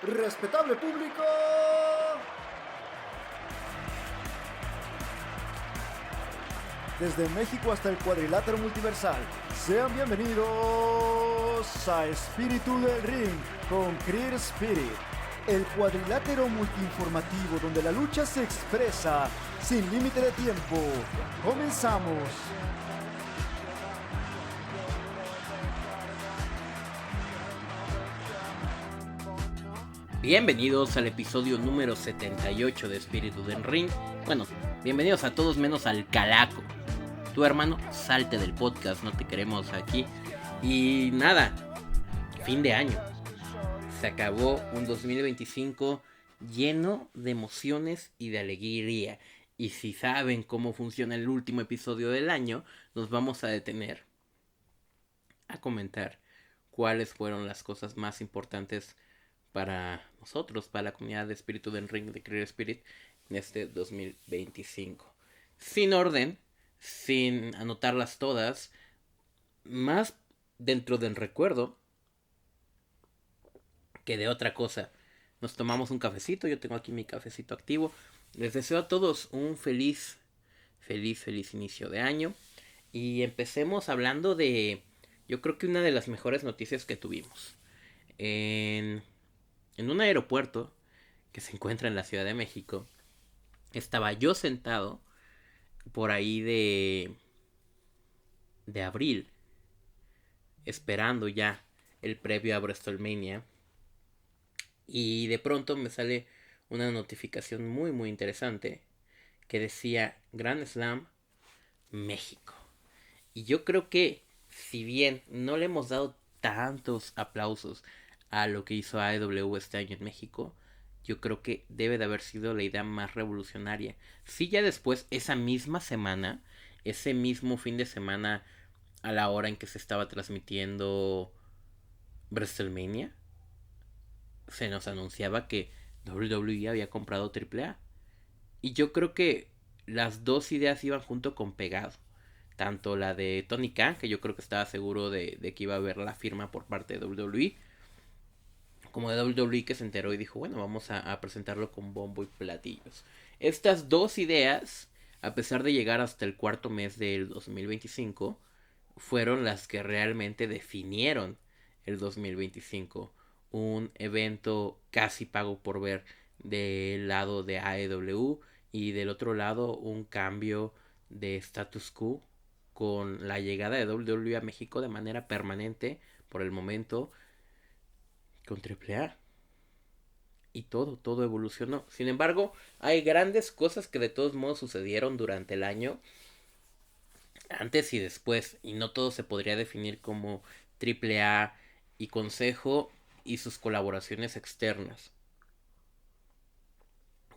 Respetable público, desde México hasta el cuadrilátero multiversal, sean bienvenidos a Espíritu del Ring con Creer Spirit, el cuadrilátero multiinformativo donde la lucha se expresa sin límite de tiempo. ¡Comenzamos! Bienvenidos al episodio número 78 de Espíritu del Ring. Bueno, bienvenidos a todos menos al Calaco. Tu hermano, salte del podcast, no te queremos aquí. Y nada, fin de año. Se acabó un 2025 lleno de emociones y de alegría. Y si saben cómo funciona el último episodio del año, nos vamos a detener a comentar cuáles fueron las cosas más importantes para nosotros, para la comunidad de Espíritu del Ring de Creer Spirit en este 2025. Sin orden, sin anotarlas todas, más dentro del recuerdo que de otra cosa. Nos tomamos un cafecito, yo tengo aquí mi cafecito activo. Les deseo a todos un feliz inicio de año. Y empecemos hablando de, yo creo que una de las mejores noticias que tuvimos. En un aeropuerto que se encuentra en la Ciudad de México, estaba yo sentado por ahí de abril, esperando ya el previo a WrestleMania, y de pronto me sale una notificación muy interesante que decía Grand Slam México. Y yo creo que si bien no le hemos dado tantos aplausos a lo que hizo AEW este año en México, yo creo que debe de haber sido la idea más revolucionaria. Si ya después, esa misma semana, ese mismo fin de semana, a la hora en que se estaba transmitiendo WrestleMania, se nos anunciaba que WWE había comprado AAA. Y yo creo que las dos ideas iban junto con pegado. Tanto la de Tony Khan, que yo creo que estaba seguro de que iba a haber la firma por parte de WWE, como de WWE, que se enteró y dijo, bueno, vamos a presentarlo con bombo y platillos. Estas dos ideas, a pesar de llegar hasta el cuarto mes del 2025, fueron las que realmente definieron el 2025. Un evento casi pago por ver del lado de AEW, y del otro lado un cambio de status quo con la llegada de WWE a México de manera permanente por el momento con AAA. Y todo evolucionó. Sin embargo, hay grandes cosas que de todos modos sucedieron durante el año, antes y después, y no todo se podría definir como AAA y Consejo y sus colaboraciones externas,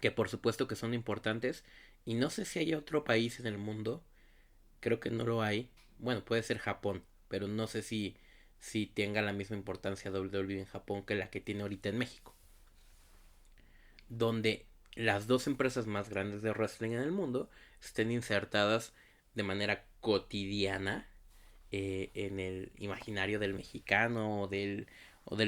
que por supuesto que son importantes, y no sé si hay otro país en el mundo, creo que no lo hay, bueno, puede ser Japón, pero no sé si tenga la misma importancia WWE en Japón que la que tiene ahorita en México, donde las dos empresas más grandes de wrestling en el mundo estén insertadas de manera cotidiana en el imaginario del mexicano o del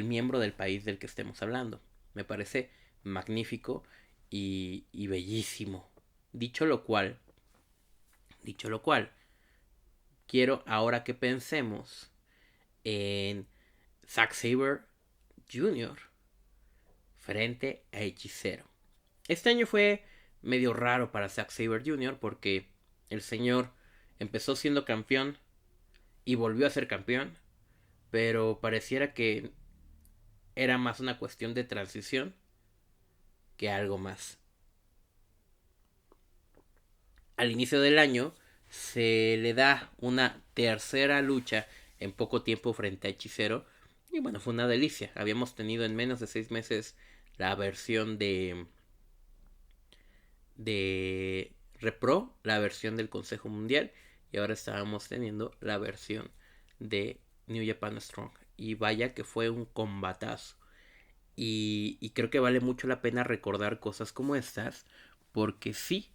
miembro del país del que estemos hablando. Me parece magnífico y bellísimo. Dicho lo cual, quiero ahora que pensemos en Zack Sabre Jr. frente a Hechicero. Este año fue medio raro para Zack Sabre Jr. porque el señor empezó siendo campeón y volvió a ser campeón, pero pareciera que era más una cuestión de transición que algo más. Al inicio del año se le da una tercera lucha en poco tiempo frente a Hechicero, y bueno, fue una delicia. Habíamos tenido en menos de 6 meses la versión de Repro, la versión del Consejo Mundial, y ahora estábamos teniendo la versión de New Japan Strong. Y vaya que fue un combatazo. Y creo que vale mucho la pena recordar cosas como estas, porque sí,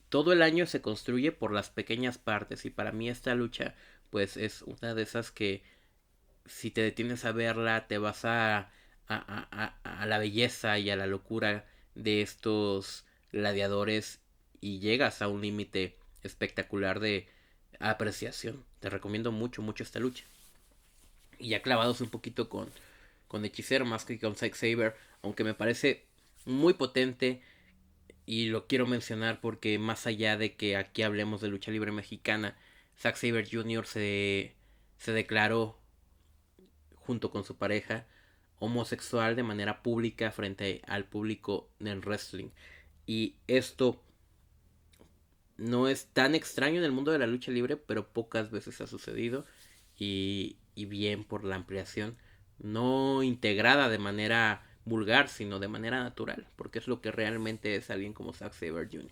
todo el año se construye por las pequeñas partes, y para mí esta lucha pues es una de esas que si te detienes a verla te vas a a la belleza y a la locura de estos gladiadores y llegas a un límite espectacular de apreciación. Te recomiendo mucho, mucho esta lucha. Y ya clavados un poquito con Hechicero más que con Zack Saber, aunque me parece muy potente y lo quiero mencionar porque más allá de que aquí hablemos de lucha libre mexicana, Zack Saber Jr. se declaró junto con su pareja homosexual de manera pública frente al público del wrestling. Y esto no es tan extraño en el mundo de la lucha libre, pero pocas veces ha sucedido. Y bien por la ampliación, no integrada de manera vulgar, sino de manera natural, porque es lo que realmente es alguien como Zack Saber Jr.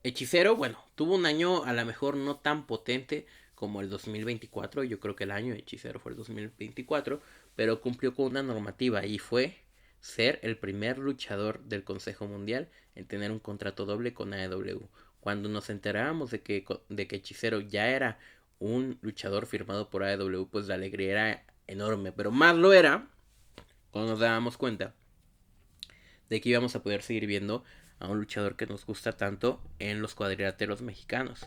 Hechicero, bueno, tuvo un año a lo mejor no tan potente como el 2024, yo creo que el año de Hechicero fue el 2024, pero cumplió con una normativa y fue ser el primer luchador del Consejo Mundial en tener un contrato doble con AEW. Cuando nos enterábamos de que Hechicero ya era un luchador firmado por AEW, pues la alegría era enorme, pero más lo era cuando nos dábamos cuenta de que íbamos a poder seguir viendo a un luchador que nos gusta tanto en los cuadriláteros mexicanos.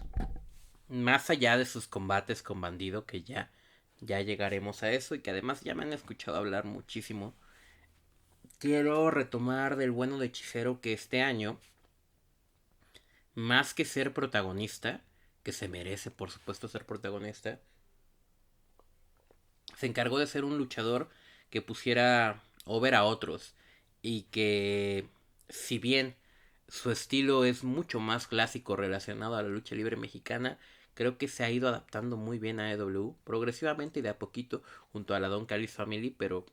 Más allá de sus combates con Bandido, que ya llegaremos a eso y que además ya me han escuchado hablar muchísimo, quiero retomar del bueno de Hechicero que este año, más que ser protagonista, que se merece por supuesto ser protagonista, se encargó de ser un luchador que pusiera over a otros y que si bien su estilo es mucho más clásico relacionado a la lucha libre mexicana, creo que se ha ido adaptando muy bien a AEW, progresivamente y de a poquito junto a la Don Callis Family, pero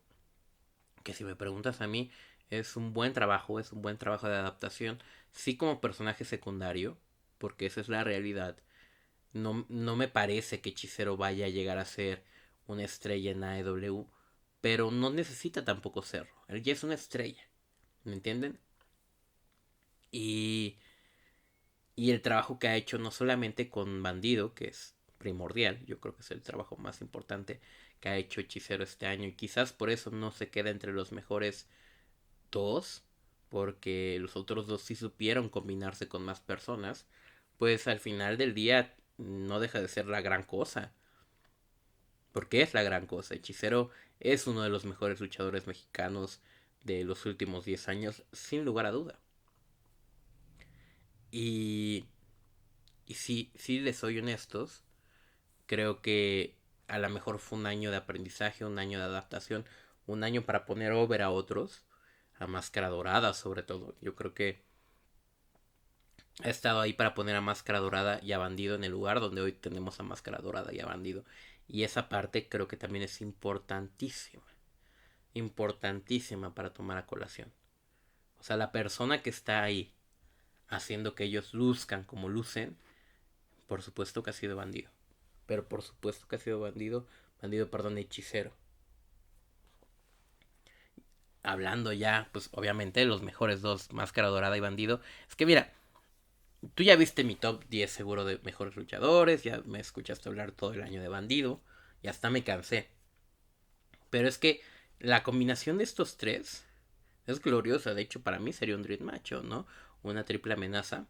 que si me preguntas a mí es un buen trabajo, es un buen trabajo de adaptación, sí como personaje secundario, porque esa es la realidad. No me parece que Hechicero vaya a llegar a ser una estrella en AEW, pero no necesita tampoco serlo. Él ya es una estrella, ¿me entienden? Y, y el trabajo que ha hecho no solamente con Bandido, que es primordial, yo creo que es el trabajo más importante que ha hecho Hechicero este año, y quizás por eso no se queda entre los mejores dos, porque los otros dos sí supieron combinarse con más personas, pues al final del día no deja de ser la gran cosa. Porque es la gran cosa. Hechicero es uno de los mejores luchadores mexicanos de los últimos 10 años, sin lugar a duda. Y, y si les soy honestos, creo que a lo mejor fue un año de aprendizaje, un año de adaptación, un año para poner over a otros, a Máscara Dorada sobre todo. Yo creo que ha estado ahí para poner a Máscara Dorada y a Bandido en el lugar donde hoy tenemos a Máscara Dorada y a Bandido. Y esa parte creo que también es importantísima. Importantísima para tomar a colación. O sea, la persona que está ahí haciendo que ellos luzcan como lucen, por supuesto que ha sido Bandido. Pero por supuesto que ha sido Bandido, perdón, Hechicero. Hablando ya, pues obviamente de los mejores dos, Máscara Dorada y Bandido. Es que mira, tú ya viste mi top 10 seguro de mejores luchadores, ya me escuchaste hablar todo el año de Bandido, y hasta me cansé. Pero es que la combinación de estos tres es gloriosa. De hecho, para mí sería un Dream Match, ¿no? Una triple amenaza.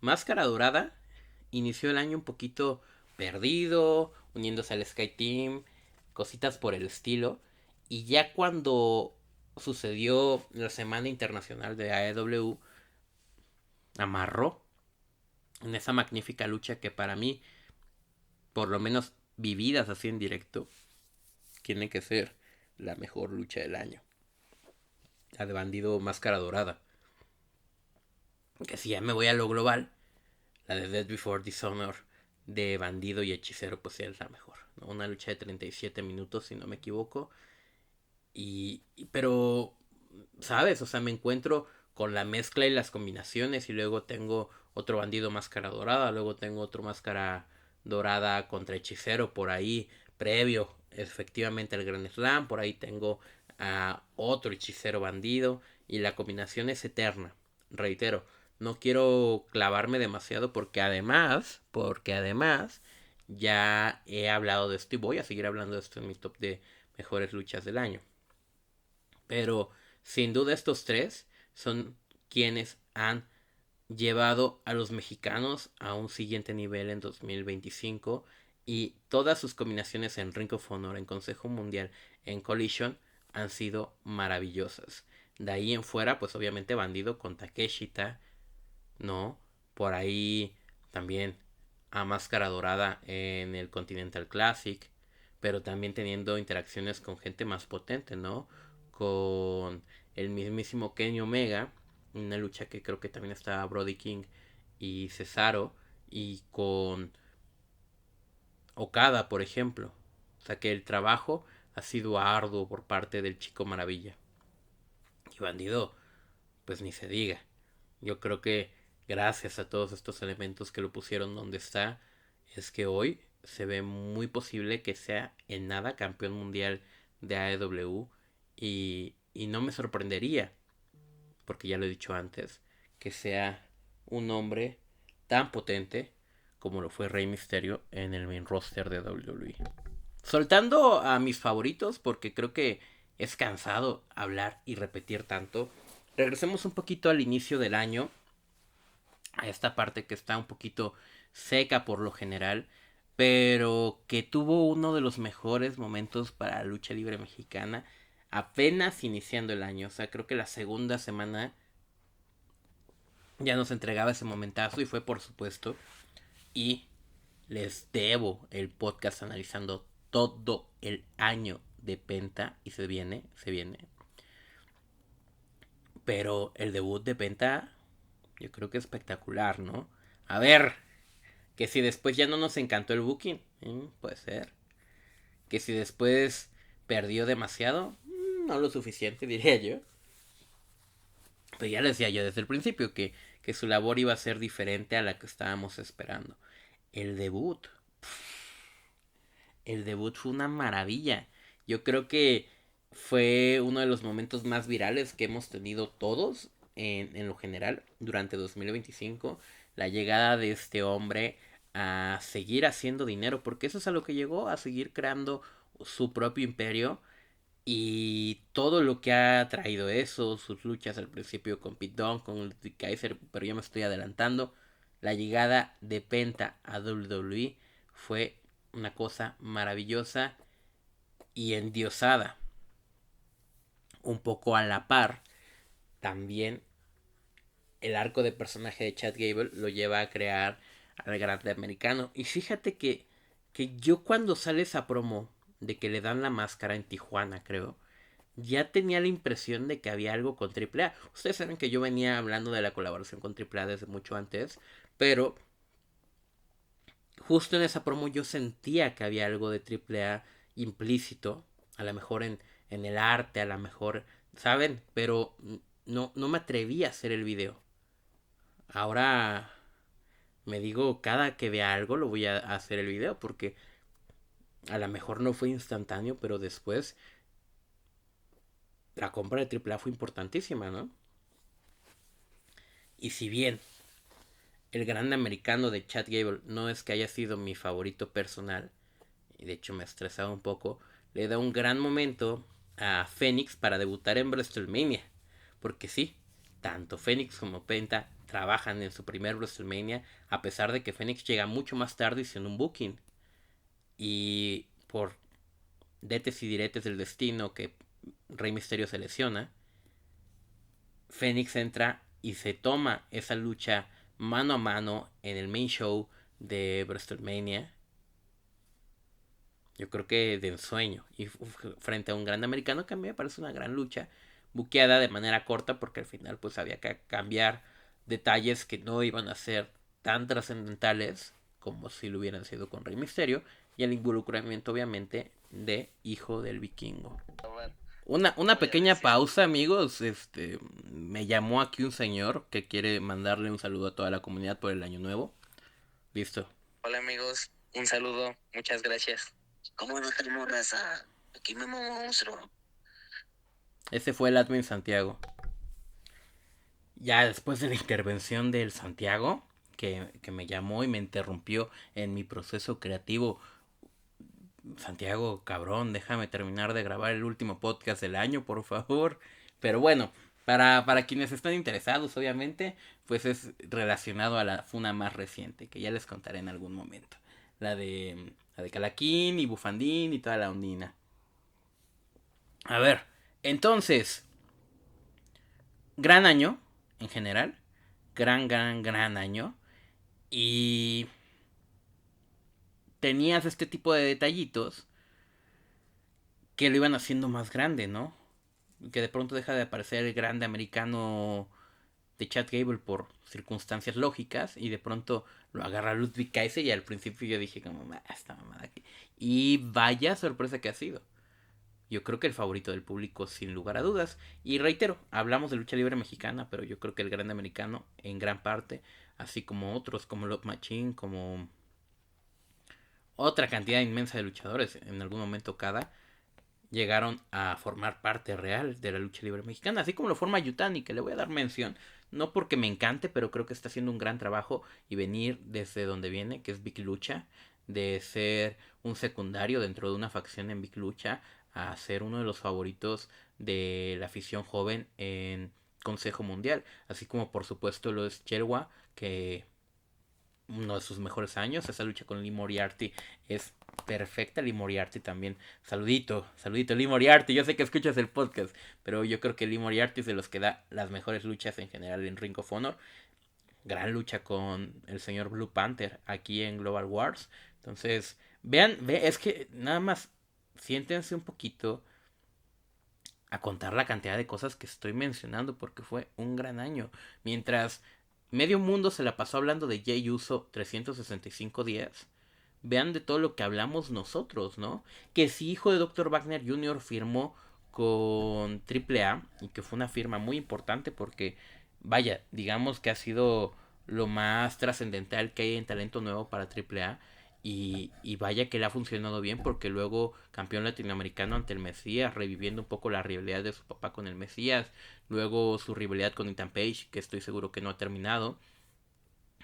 Máscara Dorada inició el año un poquito perdido, uniéndose al Sky Team, cositas por el estilo. Y ya cuando sucedió la Semana Internacional de AEW, amarró en esa magnífica lucha que para mí, por lo menos vividas así en directo, tiene que ser la mejor lucha del año. La de Bandido Máscara Dorada. Que si ya me voy a lo global, la de Death Before Dishonor de Bandido y Hechicero pues es la mejor, ¿no? Una lucha de 37 minutos si no me equivoco. Pero, ¿sabes? O sea, me encuentro con la mezcla y las combinaciones y luego tengo otro Bandido Máscara Dorada, luego tengo otro Máscara Dorada contra Hechicero por ahí, previo efectivamente al Grand Slam, por ahí tengo a otro Hechicero Bandido y la combinación es eterna. Reitero, no quiero clavarme demasiado porque además ya he hablado de esto y voy a seguir hablando de esto en mi top de mejores luchas del año. Pero sin duda estos tres son quienes han llevado a los mexicanos a un siguiente nivel en 2025 y todas sus combinaciones en Ring of Honor, en Consejo Mundial, en Collision han sido maravillosas. De ahí en fuera, pues obviamente Bandido con Takeshita, ¿no? Por ahí también a Máscara Dorada en el Continental Classic, pero también teniendo interacciones con gente más potente, ¿no? Con el mismísimo Kenny Omega, una lucha que creo que también estaba Brody King y Cesaro, y con Okada, por ejemplo. O sea que el trabajo ha sido arduo por parte del Chico Maravilla. Y Bandido, pues ni se diga. Yo creo que gracias a todos estos elementos que lo pusieron donde está, es que hoy se ve muy posible que sea en nada campeón mundial de AEW y no me sorprendería, porque ya lo he dicho antes, que sea un hombre tan potente como lo fue Rey Mysterio en el main roster de WWE. Soltando a mis favoritos, porque creo que es cansado hablar y repetir tanto, regresemos un poquito al inicio del año, a esta parte que está un poquito seca por lo general, pero que tuvo uno de los mejores momentos para la lucha libre mexicana apenas iniciando el año. O sea, creo que la segunda semana ya nos entregaba ese momentazo y fue por supuesto. Y les debo el podcast analizando todo el año de Penta y se viene, se viene. Pero el debut de Penta yo creo que es espectacular, ¿no? A ver, que si después ya no nos encantó el booking, puede ser. Que si después perdió demasiado, no lo suficiente, diría yo. Pero ya le decía yo desde el principio que su labor iba a ser diferente a la que estábamos esperando. El debut. El debut fue una maravilla. Yo creo que fue uno de los momentos más virales que hemos tenido todos en lo general durante 2025. La llegada de este hombre a seguir haciendo dinero, porque eso es a lo que llegó, a seguir creando su propio imperio y todo lo que ha traído eso, sus luchas al principio con Pete Dunne, con Ultimate Kaiser, pero ya me estoy adelantando. La llegada de Penta a WWE fue una cosa maravillosa y endiosada. Un poco a la par, también el arco de personaje de Chad Gable lo lleva a crear al grande americano. Y fíjate que yo cuando sale esa promo de que le dan la máscara en Tijuana, creo, ya tenía la impresión de que había algo con AAA. Ustedes saben que yo venía hablando de la colaboración con AAA desde mucho antes, pero justo en esa promo yo sentía que había algo de AAA implícito, a lo mejor en el arte, a lo mejor, ¿saben? Pero no me atreví a hacer el video. Ahora me digo, cada que vea algo lo voy a hacer el video, porque a lo mejor no fue instantáneo, pero después la compra de AAA fue importantísima, ¿no? Y si bien el grande americano de Chad Gable no es que haya sido mi favorito personal, y de hecho me estresaba un poco, le da un gran momento a Fénix para debutar en WrestleMania. Porque sí, tanto Fénix como Penta trabajan en su primer WrestleMania, a pesar de que Fénix llega mucho más tarde y sin un booking. Y por detes y diretes del destino que Rey Mysterio se lesiona, Fénix entra y se toma esa lucha mano a mano en el main show de WrestleMania. Yo creo que de ensueño. Y frente a un gran americano que a mí me parece una gran lucha. Buqueada de manera corta porque al final pues había que cambiar detalles que no iban a ser tan trascendentales como si lo hubieran sido con Rey Mysterio. Y el involucramiento obviamente de Hijo del Vikingo. Una pequeña pausa, amigos. Me llamó aquí un señor que quiere mandarle un saludo a toda la comunidad por el año nuevo. Listo. Hola amigos, un saludo, muchas gracias. ¿Cómo no tenemos raza? Aquí me monstruo. Ese fue el admin Santiago. Ya después de la intervención del Santiago, que me llamó y me interrumpió en mi proceso creativo Santiago, cabrón, déjame terminar de grabar el último podcast del año, por favor. Pero bueno, para quienes están interesados, obviamente, pues es relacionado a la funa más reciente, que ya les contaré en algún momento. La de Calaquín y Bufandín y toda la ondina. A ver, entonces, gran año, en general. Gran año. Y tenías este tipo de detallitos que lo iban haciendo más grande, ¿no? Que de pronto deja de aparecer el grande americano de Chad Gable por circunstancias lógicas y de pronto lo agarra Ludwig Kaiser y al principio yo dije como, esta mamada aquí. Y vaya sorpresa que ha sido. Yo creo que el favorito del público sin lugar a dudas. Y reitero, hablamos de lucha libre mexicana, pero yo creo que el grande americano en gran parte, así como otros como Love Machine, como otra cantidad inmensa de luchadores, en algún momento cada, llegaron a formar parte real de la lucha libre mexicana, así como lo forma Yutani, que le voy a dar mención, no porque me encante, pero creo que está haciendo un gran trabajo y venir desde donde viene, que es Big Lucha, de ser un secundario dentro de una facción en Big Lucha, a ser uno de los favoritos de la afición joven en Consejo Mundial, así como por supuesto lo es Chelwa, que uno de sus mejores años. Esa lucha con Lee Moriarty es perfecta. Lee Moriarty también. Saludito, saludito Lee Moriarty. Yo sé que escuchas el podcast, pero yo creo que Lee Moriarty es de los que da las mejores luchas en general en Ring of Honor. Gran lucha con el señor Blue Panther aquí en Global Wars. Entonces, vean, es que nada más siéntense un poquito a contar la cantidad de cosas que estoy mencionando porque fue un gran año. Mientras medio mundo se la pasó hablando de Jey Uso 365 días, vean de todo lo que hablamos nosotros, ¿no? Que si hijo de Dr. Wagner Jr. firmó con AAA y que fue una firma muy importante porque, vaya, digamos que ha sido lo más trascendental que hay en talento nuevo para AAA. Y vaya que le ha funcionado bien porque luego campeón latinoamericano ante el Mesías, reviviendo un poco la rivalidad de su papá con el Mesías, luego su rivalidad con Ethan Page, que estoy seguro que no ha terminado,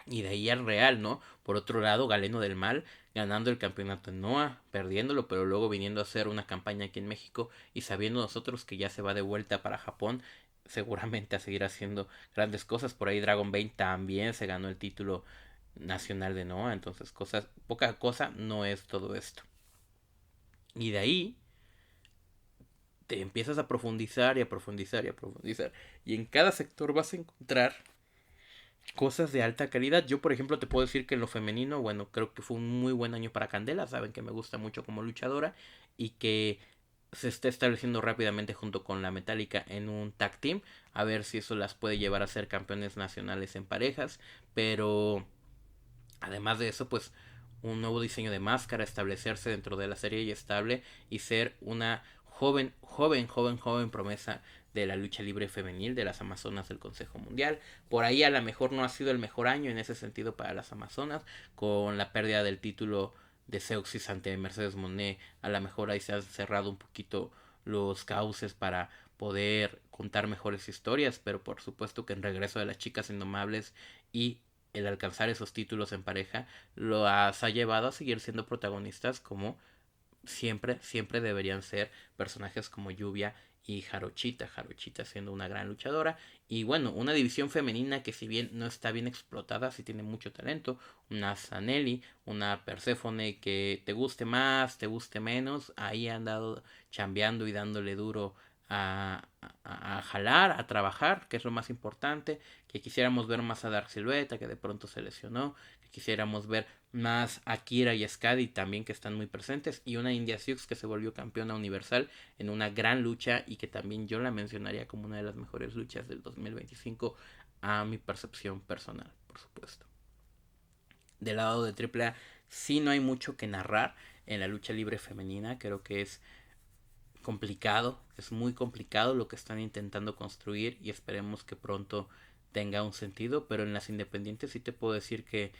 y de ahí al Real, ¿no? Por otro lado, Galeno del Mal ganando el campeonato en Noah, perdiéndolo, pero luego viniendo a hacer una campaña aquí en México y sabiendo nosotros que ya se va de vuelta para Japón, seguramente a seguir haciendo grandes cosas. Por ahí Dragon Bane también se ganó el título nacional de Noah, entonces cosas, poca cosa no es todo esto. Y de ahí te empiezas a profundizar y a profundizar y a profundizar. Y en cada sector vas a encontrar cosas de alta calidad. Yo, por ejemplo, te puedo decir que en lo femenino, bueno, creo que fue un muy buen año para Candela. Saben que me gusta mucho como luchadora y que se está estableciendo rápidamente junto con la Metallica en un tag team. A ver si eso las puede llevar a ser campeones nacionales en parejas. Pero además de eso, pues un nuevo diseño de máscara, establecerse dentro de la serie y estable y ser una joven promesa de la lucha libre femenil de las Amazonas del Consejo Mundial. Por ahí a lo mejor no ha sido el mejor año en ese sentido para las Amazonas, con la pérdida del título de Seuxis ante Mercedes Moné. A lo mejor ahí se han cerrado un poquito los cauces para poder contar mejores historias, pero por supuesto que en regreso de las chicas indomables y el alcanzar esos títulos en pareja los ha llevado a seguir siendo protagonistas como siempre deberían ser personajes como Lluvia y Jarochita siendo una gran luchadora y bueno, una división femenina que si bien no está bien explotada, sí tiene mucho talento, una Zanelli, una Perséfone que te guste más, te guste menos, ahí han dado chambeando y dándole duro a jalar, a trabajar, que es lo más importante, que quisiéramos ver más a Dark Silueta, que de pronto se lesionó, que quisiéramos ver más a Kira y Skadi también que están muy presentes, y una India Sioux que se volvió campeona universal en una gran lucha y que también yo la mencionaría como una de las mejores luchas del 2025 a mi percepción personal, por supuesto. Del lado de AAA sí no hay mucho que narrar en la lucha libre femenina, creo que es complicado, es muy complicado lo que están intentando construir y esperemos que pronto tenga un sentido, pero en las independientes sí te puedo decir que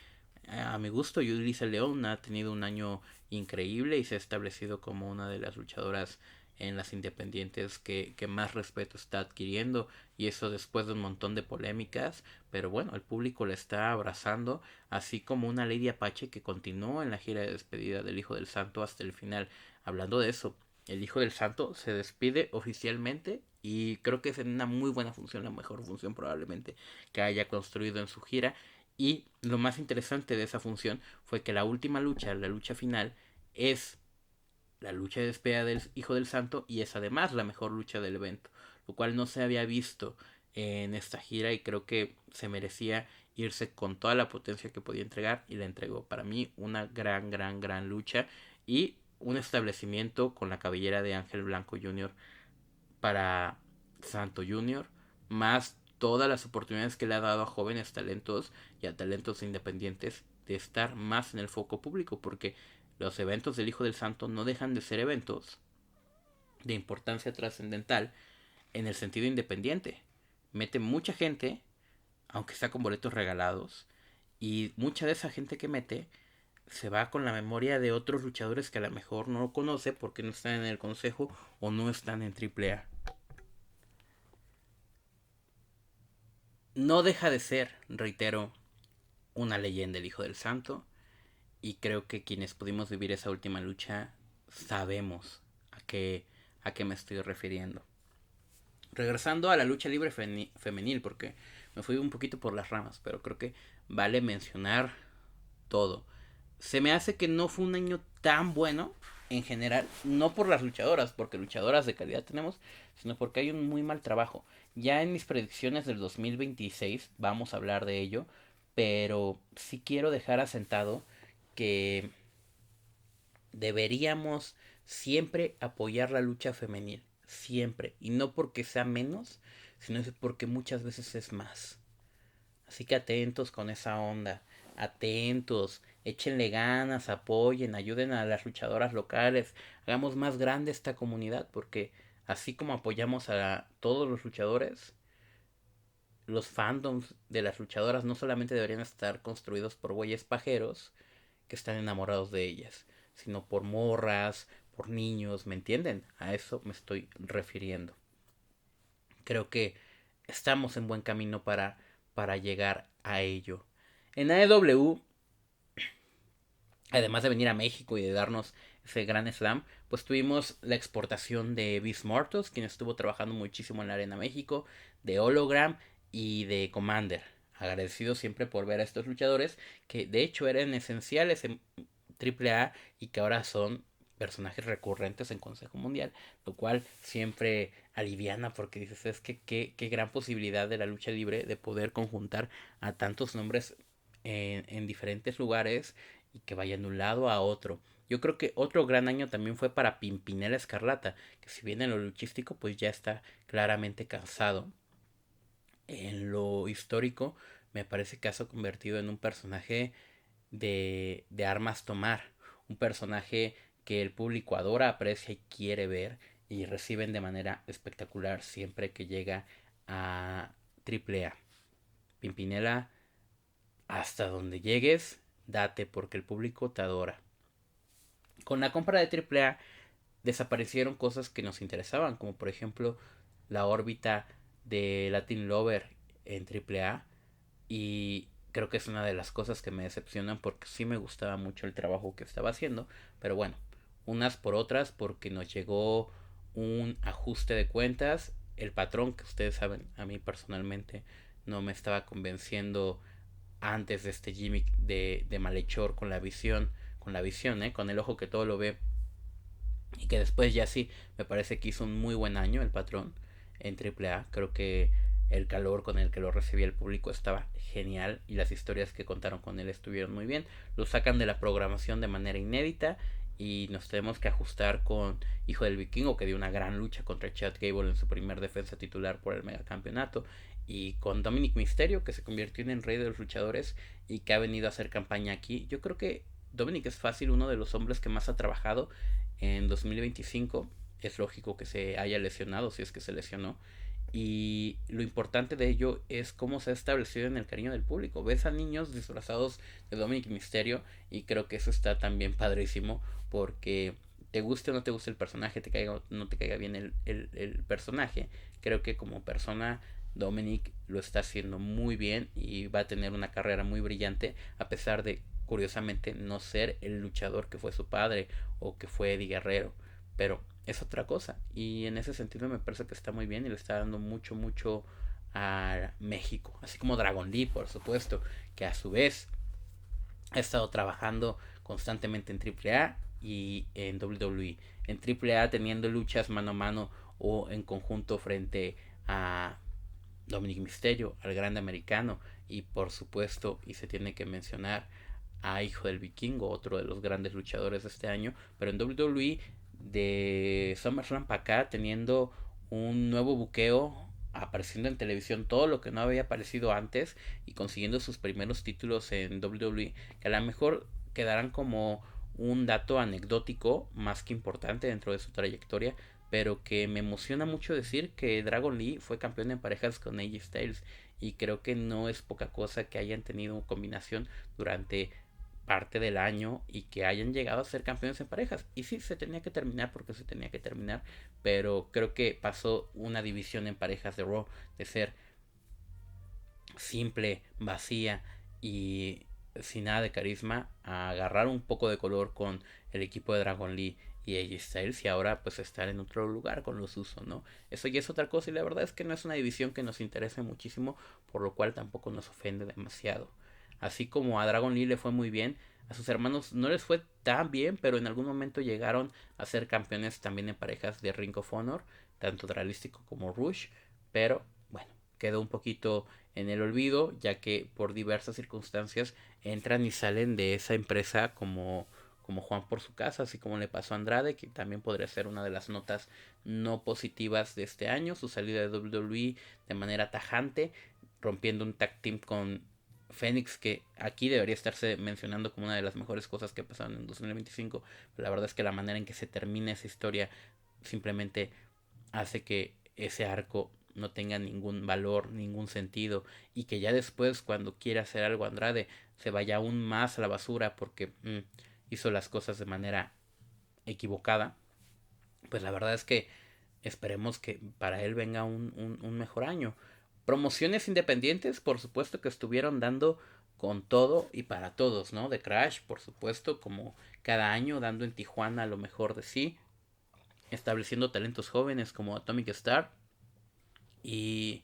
a mi gusto Yulisa León ha tenido un año increíble y se ha establecido como una de las luchadoras en las independientes que más respeto está adquiriendo, y eso después de un montón de polémicas, pero bueno, el público la está abrazando, así como una Lady Apache que continuó en la gira de despedida del Hijo del Santo hasta el final. Hablando de eso, el Hijo del Santo se despide oficialmente y creo que es en una muy buena función, la mejor función probablemente que haya construido en su gira. Y lo más interesante de esa función fue que la última lucha, la lucha final, es la lucha de despedida del Hijo del Santo y es además la mejor lucha del evento, lo cual no se había visto en esta gira y creo que se merecía irse con toda la potencia que podía entregar y la entregó. Para mí una gran lucha y un establecimiento con la cabellera de Ángel Blanco Jr. para Santo Jr., más todas las oportunidades que le ha dado a jóvenes talentos y a talentos independientes de estar más en el foco público, porque los eventos del Hijo del Santo no dejan de ser eventos de importancia trascendental en el sentido independiente. Mete mucha gente, aunque sea con boletos regalados, y mucha de esa gente que mete se va con la memoria de otros luchadores que a lo mejor no lo conoce porque no están en el consejo o no están en AAA. No deja de ser, reitero, una leyenda el Hijo del Santo, y creo que quienes pudimos vivir esa última lucha sabemos a qué me estoy refiriendo. Regresando a la lucha libre femenil, porque me fui un poquito por las ramas, pero creo que vale mencionar todo. Se me hace que no fue un año tan bueno en general, no por las luchadoras, porque luchadoras de calidad tenemos, sino porque hay un muy mal trabajo. Ya en mis predicciones del 2026 vamos a hablar de ello, pero sí quiero dejar asentado que deberíamos siempre apoyar la lucha femenil, siempre, y no porque sea menos, sino porque muchas veces es más. Así que atentos con esa onda, atentos, échenle ganas, apoyen, ayuden a las luchadoras locales, hagamos más grande esta comunidad, porque así como apoyamos a todos los luchadores, los fandoms de las luchadoras no solamente deberían estar construidos por güeyes pajeros que están enamorados de ellas, sino por morras, por niños, ¿me entienden? A eso me estoy refiriendo. Creo que estamos en buen camino para llegar a ello. En AEW, además de venir a México y de darnos ese gran slam, pues tuvimos la exportación de Beast Mortos, quien estuvo trabajando muchísimo en la Arena México, de Hologram y de Commander. Agradecido siempre por ver a estos luchadores que de hecho eran esenciales en AAA y que ahora son personajes recurrentes en Consejo Mundial, lo cual siempre aliviana porque dices, es que qué gran posibilidad de la lucha libre de poder conjuntar a tantos nombres en diferentes lugares y que vayan de un lado a otro. Yo creo que otro gran año también fue para Pimpinela Escarlata, que si bien en lo luchístico pues ya está claramente cansado, en lo histórico me parece que ha convertido en un personaje de armas tomar, un personaje que el público adora, aprecia y quiere ver y reciben de manera espectacular siempre que llega a AAA. Pimpinela, hasta donde llegues, date porque el público te adora. Con la compra de AAA desaparecieron cosas que nos interesaban, como por ejemplo la órbita de Latin Lover en AAA, y creo que es una de las cosas que me decepcionan porque sí me gustaba mucho el trabajo que estaba haciendo, pero bueno, unas por otras porque nos llegó un ajuste de cuentas, el patrón que ustedes saben, a mí personalmente no me estaba convenciendo antes de este gimmick de malhechor con la visión, con el ojo que todo lo ve, y que después ya sí, me parece que hizo un muy buen año el patrón en AAA. Creo que el calor con el que lo recibía el público estaba genial y las historias que contaron con él estuvieron muy bien. Lo sacan de la programación de manera inédita y nos tenemos que ajustar con Hijo del Vikingo, que dio una gran lucha contra Chad Gable en su primer defensa titular por el megacampeonato, y con Dominic Mysterio, que se convirtió en el rey de los luchadores y que ha venido a hacer campaña aquí. Yo creo que Dominic es fácil uno de los hombres que más ha trabajado en 2025. Es lógico que se haya lesionado, si es que se lesionó, y lo importante de ello es cómo se ha establecido en el cariño del público. Ves a niños disfrazados de Dominic Mysterio y creo que eso está también padrísimo porque te guste o no te guste el personaje, te caiga o no te caiga bien el personaje, creo que como persona Dominic lo está haciendo muy bien y va a tener una carrera muy brillante, a pesar de, curiosamente, no ser el luchador que fue su padre o que fue Eddie Guerrero, pero es otra cosa, y en ese sentido me parece que está muy bien y le está dando mucho a México, así como Dragon Lee, por supuesto, que a su vez ha estado trabajando constantemente en AAA y en WWE. En AAA teniendo luchas mano a mano o en conjunto frente a Dominic Mysterio, al Grande Americano, y por supuesto, y se tiene que mencionar, a Hijo del Vikingo, otro de los grandes luchadores de este año, pero en WWE de SummerSlam para acá teniendo un nuevo buqueo, apareciendo en televisión todo lo que no había aparecido antes y consiguiendo sus primeros títulos en WWE, que a lo mejor quedarán como un dato anecdótico más que importante dentro de su trayectoria, pero que me emociona mucho decir que Dragon Lee fue campeón en parejas con AJ Styles, y creo que no es poca cosa que hayan tenido combinación durante parte del año y que hayan llegado a ser campeones en parejas. Y sí, se tenía que terminar porque se tenía que terminar, pero creo que pasó una división en parejas de Raw de ser simple, vacía y sin nada de carisma a agarrar un poco de color con el equipo de Dragon Lee y AJ Styles, y ahora pues estar en otro lugar con los Usos, ¿no? Eso ya es otra cosa, y la verdad es que no es una división que nos interese muchísimo, por lo cual tampoco nos ofende demasiado. Así como a Dragon Lee le fue muy bien, a sus hermanos no les fue tan bien, pero en algún momento llegaron a ser campeones también en parejas de Ring of Honor, tanto Dralístico como Rush, pero bueno, quedó un poquito en el olvido, ya que por diversas circunstancias entran y salen de esa empresa como Juan por su casa, así como le pasó a Andrade, que también podría ser una de las notas no positivas de este año, su salida de WWE de manera tajante, rompiendo un tag team con Fénix, que aquí debería estarse mencionando como una de las mejores cosas que pasaron en 2025, pero la verdad es que la manera en que se termina esa historia simplemente hace que ese arco no tenga ningún valor, ningún sentido, y que ya después cuando quiera hacer algo Andrade se vaya aún más a la basura porque hizo las cosas de manera equivocada. Pues la verdad es que esperemos que para él venga un mejor año. Promociones independientes, por supuesto que estuvieron dando con todo y para todos, ¿no? De Crash, por supuesto, como cada año, dando en Tijuana lo mejor de sí, estableciendo talentos jóvenes como Atomic Star y,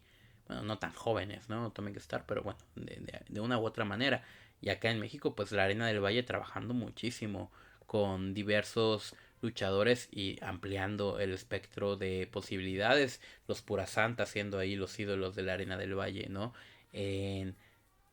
bueno, no tan jóvenes, ¿no? Atomic Star, pero bueno, de una u otra manera. Y acá en México, pues la Arena del Valle trabajando muchísimo con diversos luchadores y ampliando el espectro de posibilidades. Los Pura Santa siendo ahí los ídolos de la Arena del Valle, ¿no? En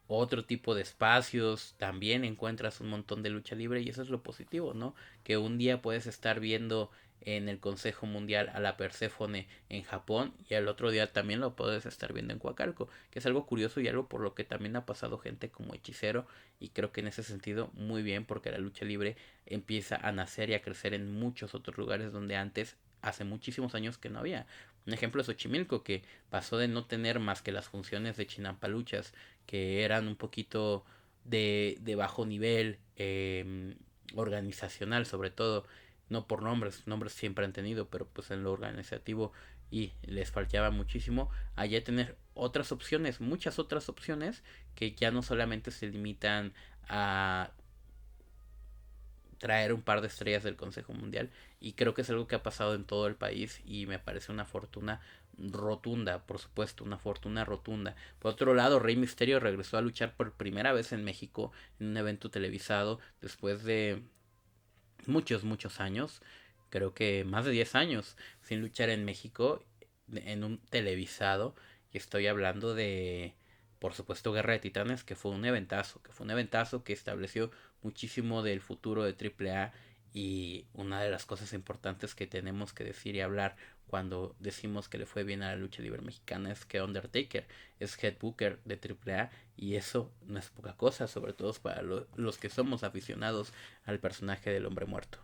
otro tipo de espacios también encuentras un montón de lucha libre, y eso es lo positivo, ¿no? Que un día puedes estar viendo en el Consejo Mundial a la Perséfone en Japón y al otro día también lo puedes estar viendo en Coacalco, que es algo curioso y algo por lo que también ha pasado gente como Hechicero, y creo que en ese sentido muy bien, porque la lucha libre empieza a nacer y a crecer en muchos otros lugares donde antes, hace muchísimos años, que no había. Un ejemplo es Xochimilco, que pasó de no tener más que las funciones de Chinampaluchas, que eran un poquito de bajo nivel organizacional, sobre todo, no por nombres siempre han tenido, pero pues en lo organizativo y les faltaba muchísimo, allá tener otras opciones, muchas otras opciones, que ya no solamente se limitan a traer un par de estrellas del Consejo Mundial, y creo que es algo que ha pasado en todo el país y me parece una fortuna rotunda, por supuesto, una fortuna rotunda. Por otro lado, Rey Misterio regresó a luchar por primera vez en México en un evento televisado después de muchos años, creo que más de 10 años sin luchar en México en un televisado, y estoy hablando de, por supuesto, Guerra de Titanes, que fue un eventazo que estableció muchísimo del futuro de AAA, y una de las cosas importantes que tenemos que decir y hablar cuando decimos que le fue bien a la lucha libre mexicana es que Undertaker es head booker de AAA, y eso no es poca cosa, sobre todo para los que somos aficionados al personaje del hombre muerto.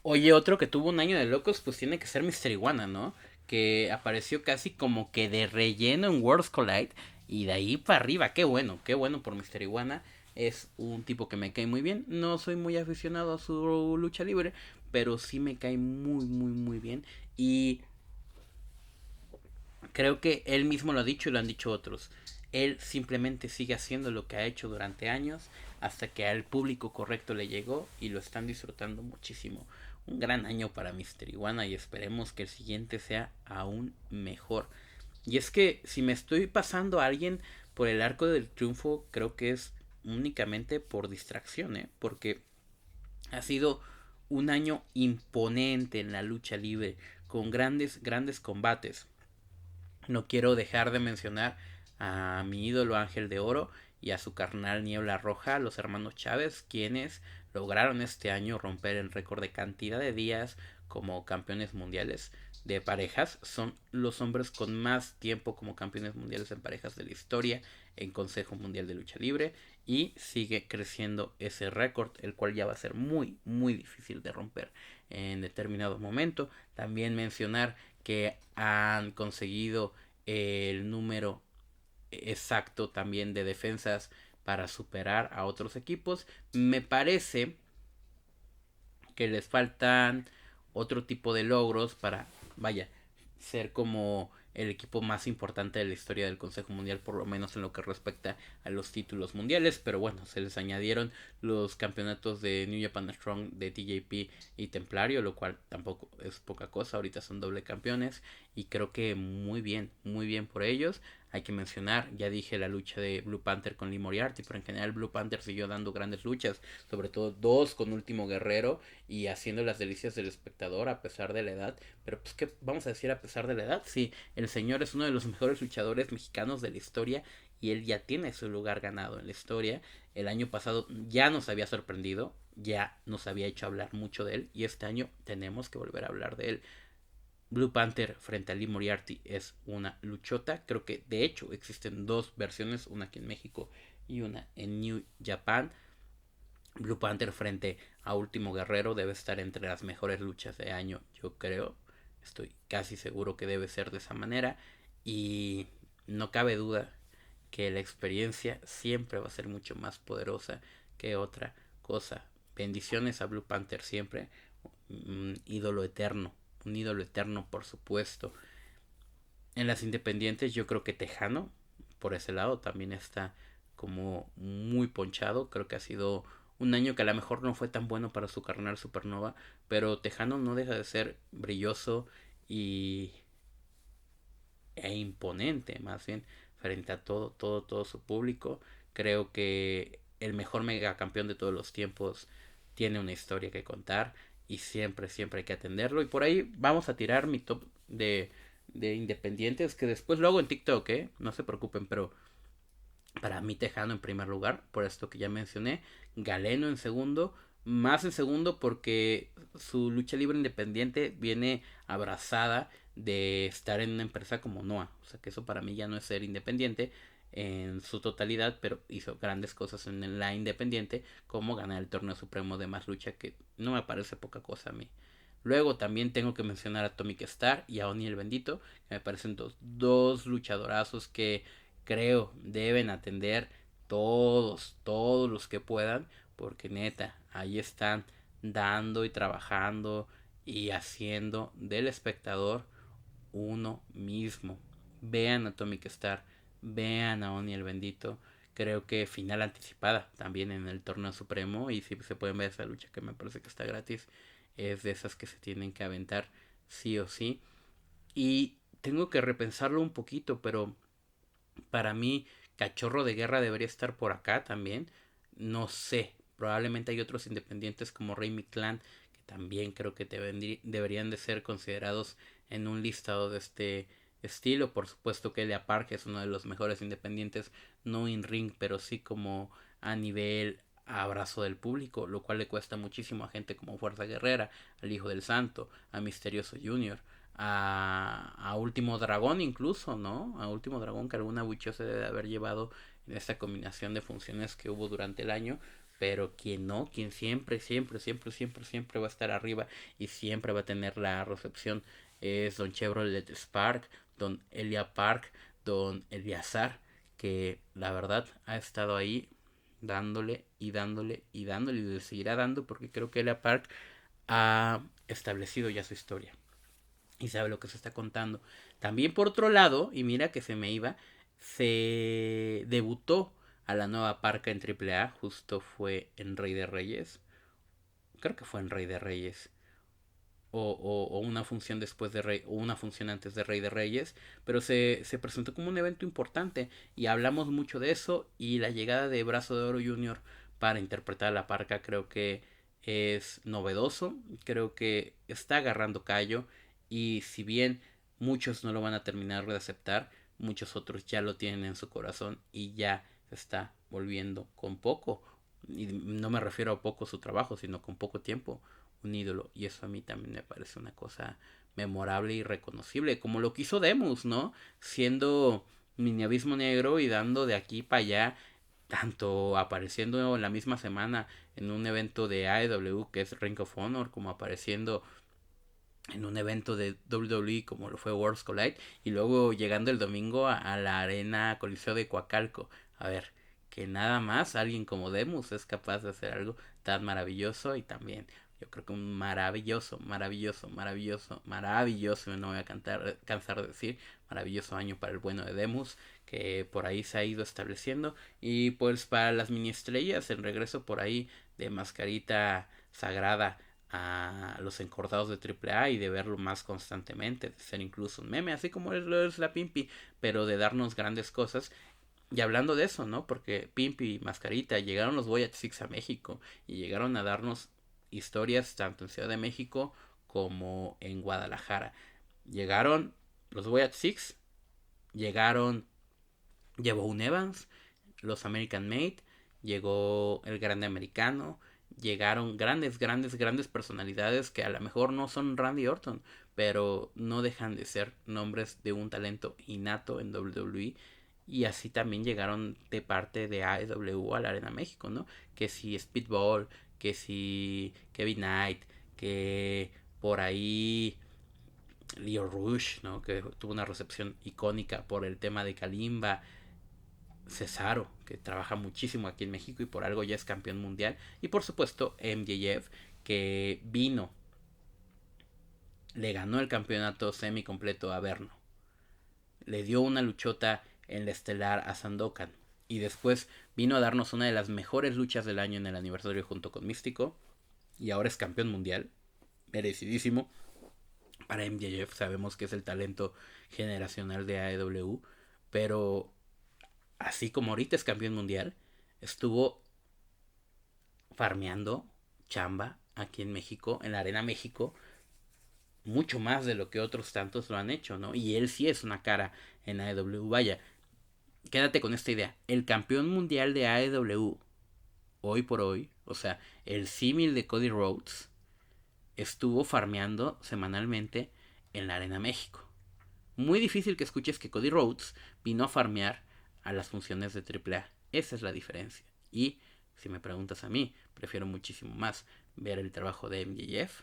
Oye, otro que tuvo un año de locos, pues tiene que ser Mister Iguana, ¿no? Que apareció casi como que de relleno en Worlds Collide, y de ahí para arriba. Qué bueno por Mister Iguana. Es un tipo que me cae muy bien. No soy muy aficionado a su lucha libre, pero sí me cae muy, muy, muy bien. Y creo que él mismo lo ha dicho y lo han dicho otros. Él simplemente sigue haciendo lo que ha hecho durante años hasta que al público correcto le llegó y lo están disfrutando muchísimo. Un gran año para Mister Iguana y esperemos que el siguiente sea aún mejor. Y es que si me estoy pasando a alguien por el arco del triunfo, creo que es únicamente por distracción, ¿eh? Porque ha sido un año imponente en la lucha libre, con grandes, grandes combates. No quiero dejar de mencionar a mi ídolo Ángel de Oro y a su carnal Niebla Roja, los hermanos Chávez, quienes lograron este año romper el récord de cantidad de días como campeones mundiales de parejas. Son los hombres con más tiempo como campeones mundiales en parejas de la historia en Consejo Mundial de Lucha Libre y sigue creciendo ese récord, el cual ya va a ser muy, muy difícil de romper en determinado momento. También mencionar que han conseguido el número exacto también de defensas para superar a otros equipos. Me parece que les faltan otro tipo de logros para, vaya, ser como el equipo más importante de la historia del Consejo Mundial, por lo menos en lo que respecta a los títulos mundiales, pero bueno, se les añadieron los campeonatos de New Japan Strong, de TJP y Templario, lo cual tampoco es poca cosa, ahorita son doble campeones y creo que muy bien por ellos. Hay que mencionar, ya dije la lucha de Blue Panther con Lee Moriarty, pero en general Blue Panther siguió dando grandes luchas, sobre todo dos con Último Guerrero y haciendo las delicias del espectador a pesar de la edad. Pero pues qué vamos a decir a pesar de la edad, sí, el señor es uno de los mejores luchadores mexicanos de la historia y él ya tiene su lugar ganado en la historia. El año pasado ya nos había sorprendido, ya nos había hecho hablar mucho de él y este año tenemos que volver a hablar de él. Blue Panther frente a Lee Moriarty es una luchota. Creo que de hecho existen dos versiones, una aquí en México y una en New Japan. Blue Panther frente a Último Guerrero debe estar entre las mejores luchas de año, yo creo. Estoy casi seguro que debe ser de esa manera. Y no cabe duda que la experiencia siempre va a ser mucho más poderosa que otra cosa. Bendiciones a Blue Panther siempre. Un ídolo eterno. Un ídolo eterno, por supuesto. En las independientes yo creo que Tejano, por ese lado, también está como muy ponchado. Creo que ha sido un año que a lo mejor no fue tan bueno para su carnal Supernova, pero Tejano no deja de ser brilloso y imponente, más bien, frente a todo su público. Creo que el mejor megacampeón de todos los tiempos tiene una historia que contar y siempre, siempre hay que atenderlo. Y por ahí vamos a tirar mi top de independientes, que después lo hago en TikTok, ¿eh? No se preocupen, pero para mí Tejano en primer lugar, por esto que ya mencioné, Galeno en segundo, más en segundo porque su lucha libre independiente viene abrazada de estar en una empresa como Noah, o sea que eso para mí ya no es ser independiente en su totalidad, pero hizo grandes cosas en la independiente, como ganar el torneo supremo de más lucha, que no me parece poca cosa a mí. Luego también tengo que mencionar a Atomic Star y a Oni el Bendito, que me parecen dos luchadorazos que creo deben atender todos los que puedan, porque neta, ahí están dando y trabajando y haciendo del espectador uno mismo. Vean Atomic Star, vean a Oni el Bendito. Creo que final anticipada también en el torneo supremo. Y si se pueden ver esa lucha que me parece que está gratis, es de esas que se tienen que aventar sí o sí. Y tengo que repensarlo un poquito, pero para mí Cachorro de Guerra debería estar por acá también. No sé, probablemente hay otros independientes como Rey Mictlán que también creo que deberían de ser considerados en un listado de este estilo. Por supuesto que Elia Park es uno de los mejores independientes, no in ring, pero sí como a nivel abrazo del público, lo cual le cuesta muchísimo a gente como Fuerza Guerrera, al Hijo del Santo, a Misterioso Junior, a Último Dragón incluso, ¿no? A Último Dragón, que alguna bucho se debe haber llevado en esta combinación de funciones que hubo durante el año, pero quien no, quien siempre va a estar arriba y siempre va a tener la recepción es Don Chevrolet Spark, Don Elia Park, Don Eliazar, que la verdad ha estado ahí dándole y le seguirá dando porque creo que Elia Park ha establecido ya su historia y sabe lo que se está contando. También por otro lado, y mira que se me iba, se debutó a la nueva parca en AAA, justo fue en Rey de Reyes, creo que fue en Rey de Reyes, o una función después de Rey, o una función antes de Rey de Reyes, pero se presentó como un evento importante y hablamos mucho de eso, y la llegada de Brazo de Oro Junior para interpretar a la parca creo que es novedoso, creo que está agarrando callo, y si bien muchos no lo van a terminar de aceptar, muchos otros ya lo tienen en su corazón y ya se está volviendo con poco, y no me refiero a poco su trabajo, sino con poco tiempo, un ídolo. Y eso a mí también me parece una cosa memorable y reconocible, como lo que hizo Demus, ¿no? Siendo mini abismo negro y dando de aquí para allá, tanto apareciendo en la misma semana en un evento de AEW que es Ring of Honor, como apareciendo en un evento de WWE como lo fue Worlds Collide, y luego llegando el domingo a la arena Coliseo de Coacalco. A ver, que nada más alguien como Demus es capaz de hacer algo tan maravilloso, y también yo creo que un maravilloso, maravilloso, maravilloso, maravilloso, no voy a cansar de decir, maravilloso año para el bueno de Demus, que por ahí se ha ido estableciendo. Y pues para las mini estrellas, el regreso por ahí de Mascarita Sagrada a los encordados de AAA, y de verlo más constantemente, de ser incluso un meme, así como lo es la Pimpi, pero de darnos grandes cosas. Y hablando de eso, ¿no? Porque Pimpi y Mascarita llegaron los Voyage Six a México y llegaron a darnos historias tanto en Ciudad de México como en Guadalajara. Llegaron los Voyage Six, llegaron Llevó Evans, los American Made, llegó el Grande Americano, llegaron grandes, grandes, grandes personalidades que a lo mejor no son Randy Orton, pero no dejan de ser nombres de un talento innato en WWE. Y así también llegaron de parte de AEW a la Arena México, ¿no? Que si Speedball, que si Kevin Knight, que por ahí Leo Rush, ¿no? Que tuvo una recepción icónica por el tema de Kalimba. Cesaro, que trabaja muchísimo aquí en México y por algo ya es campeón mundial. Y por supuesto MJF, que vino, le ganó el campeonato semi completo a Verno, le dio una luchota en la estelar a Sandokan, y después vino a darnos una de las mejores luchas del año en el aniversario junto con Místico, y ahora es campeón mundial, merecidísimo para MJF. Sabemos que es el talento generacional de AEW, pero así como ahorita es campeón mundial, estuvo farmeando chamba aquí en México, en la Arena México, mucho más de lo que otros tantos lo han hecho, ¿no? Y él sí es una cara en AEW. Vaya, quédate con esta idea. El campeón mundial de AEW, hoy por hoy, o sea, el símil de Cody Rhodes, estuvo farmeando semanalmente en la Arena México. Muy difícil que escuches que Cody Rhodes vino a farmear a las funciones de AAA. Esa es la diferencia. Y si me preguntas a mí, prefiero muchísimo más ver el trabajo de MJF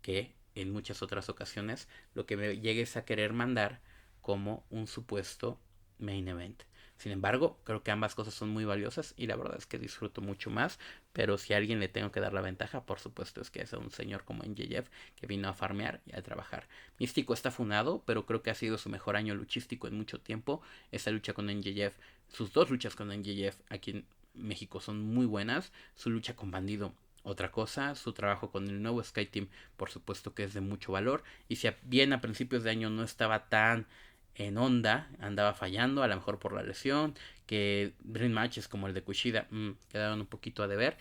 que en muchas otras ocasiones lo que me llegues a querer mandar como un supuesto main event. Sin embargo, creo que ambas cosas son muy valiosas y la verdad es que disfruto mucho más, pero si a alguien le tengo que dar la ventaja, por supuesto es que es a un señor como MJF que vino a farmear y a trabajar. Místico está funado, pero creo que ha sido su mejor año luchístico en mucho tiempo. Esa lucha con MJF, sus dos luchas con MJF aquí en México son muy buenas. Su lucha con Bandido, otra cosa. Su trabajo con el nuevo Sky Team, por supuesto que es de mucho valor. Y si bien a principios de año no estaba tan en onda, andaba fallando, a lo mejor por la lesión, que Dream Matches como el de Kushida quedaron un poquito a deber.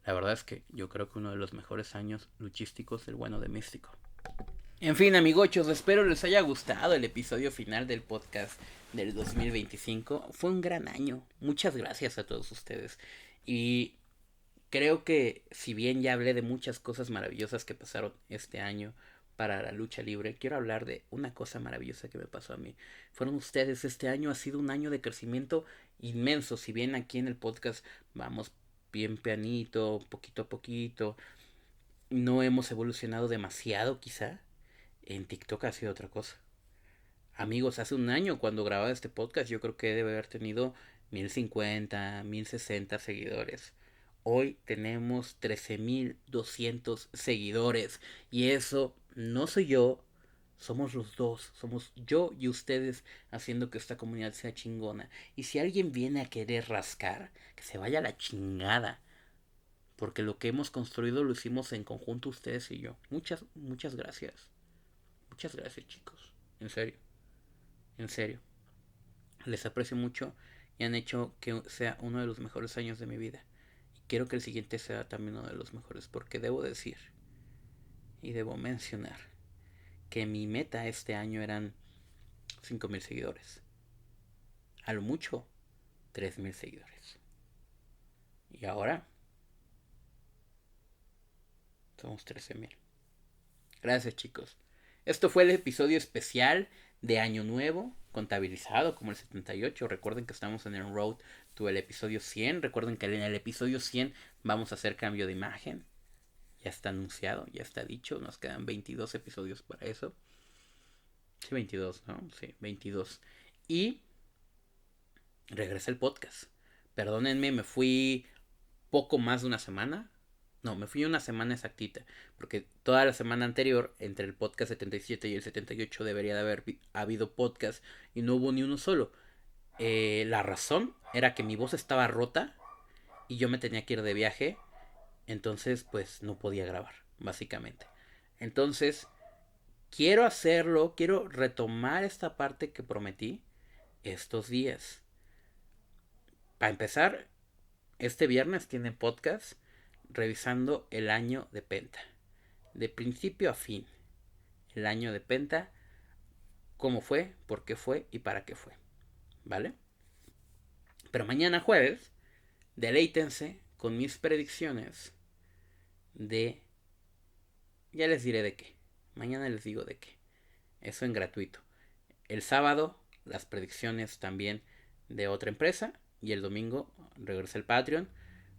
La verdad es que yo creo que uno de los mejores años luchísticos del bueno de Místico. En fin, amigochos, espero les haya gustado el episodio final del podcast del 2025. Fue un gran año. Muchas gracias a todos ustedes. Y creo que si bien ya hablé de muchas cosas maravillosas que pasaron este año para la lucha libre, quiero hablar de una cosa maravillosa que me pasó a mí. Fueron ustedes. Este año ha sido un año de crecimiento inmenso. Si bien aquí en el podcast vamos bien pianito, poquito a poquito, no hemos evolucionado demasiado quizá. En TikTok ha sido otra cosa. Amigos, hace un año cuando grababa este podcast yo creo que debe haber tenido 1050, 1060 seguidores. Hoy tenemos 13,200 seguidores. Y eso no soy yo, somos los dos. Somos yo y ustedes haciendo que esta comunidad sea chingona. Y si alguien viene a querer rascar, que se vaya a la chingada. Porque lo que hemos construido lo hicimos en conjunto ustedes y yo. Muchas gracias. Muchas gracias, chicos. En serio. En serio. Les aprecio mucho y han hecho que sea uno de los mejores años de mi vida. Y quiero que el siguiente sea también uno de los mejores, porque debo decir y debo mencionar que mi meta este año eran 5,000 seguidores. A lo mucho 3,000 seguidores. Y ahora somos 13,000. Gracias, chicos. Esto fue el episodio especial de Año Nuevo, contabilizado como el 78. Recuerden que estamos en el road to el episodio 100. Recuerden que en el episodio 100 vamos a hacer cambio de imagen. Ya está anunciado, ya está dicho. Nos quedan 22 episodios para eso. Sí, 22, ¿no? Sí, 22. Y regresa el podcast. Perdónenme, me fui poco más de una semana. No, me fui una semana exactita, porque toda la semana anterior, entre el podcast 77 y el 78, debería de haber habido podcast y no hubo ni uno solo. La razón era que mi voz estaba rota y yo me tenía que ir de viaje, entonces pues no podía grabar, básicamente. Entonces, quiero hacerlo, quiero retomar esta parte que prometí estos días. Para empezar, este viernes tiene podcast revisando el año de Penta, de principio a fin. El año de Penta, cómo fue, por qué fue y para qué fue, ¿vale? Pero mañana jueves, deleítense con mis predicciones de... Ya les diré de qué, mañana les digo de qué, eso en gratuito. El sábado, las predicciones también de otra empresa, y el domingo regresa el Patreon.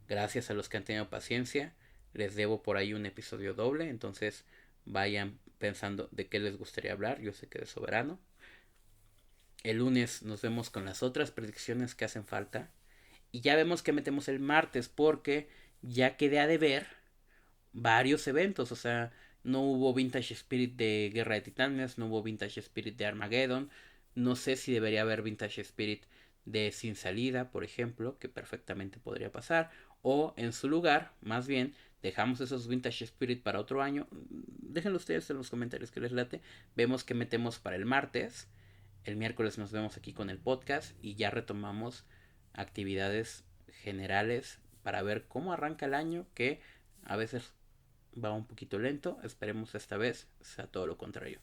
Gracias a los que han tenido paciencia. Les debo por ahí un episodio doble. Entonces vayan pensando de qué les gustaría hablar. Yo sé que de soberano. El lunes nos vemos con las otras predicciones que hacen falta. Y ya vemos que metemos el martes, porque ya quedé a deber varios eventos. O sea, no hubo Vintage Spirit de Guerra de Titanes. No hubo Vintage Spirit de Armageddon. No sé si debería haber Vintage Spirit de Sin Salida, por ejemplo, que perfectamente podría pasar. O en su lugar, más bien, dejamos esos Vintage Spirit para otro año. Déjenlo ustedes en los comentarios que les late. Vemos que metemos para el martes. El miércoles nos vemos aquí con el podcast y ya retomamos actividades generales para ver cómo arranca el año, que a veces va un poquito lento. Esperemos esta vez sea todo lo contrario.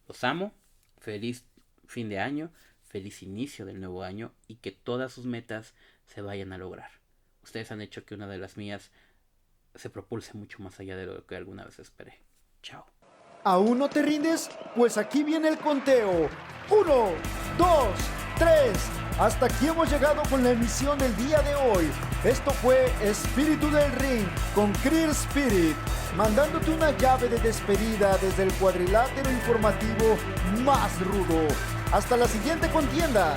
Los amo. Feliz fin de año. Feliz inicio del nuevo año y que todas sus metas se vayan a lograr. Ustedes han hecho que una de las mías se propulse mucho más allá de lo que alguna vez esperé. Chao. ¿Aún no te rindes? Pues aquí viene el conteo. 1, 2, 3. Hasta aquí hemos llegado con la emisión del día de hoy. Esto fue Espíritu del Ring con Creer Spirit, mandándote una llave de despedida desde el cuadrilátero informativo más rudo. Hasta la siguiente contienda.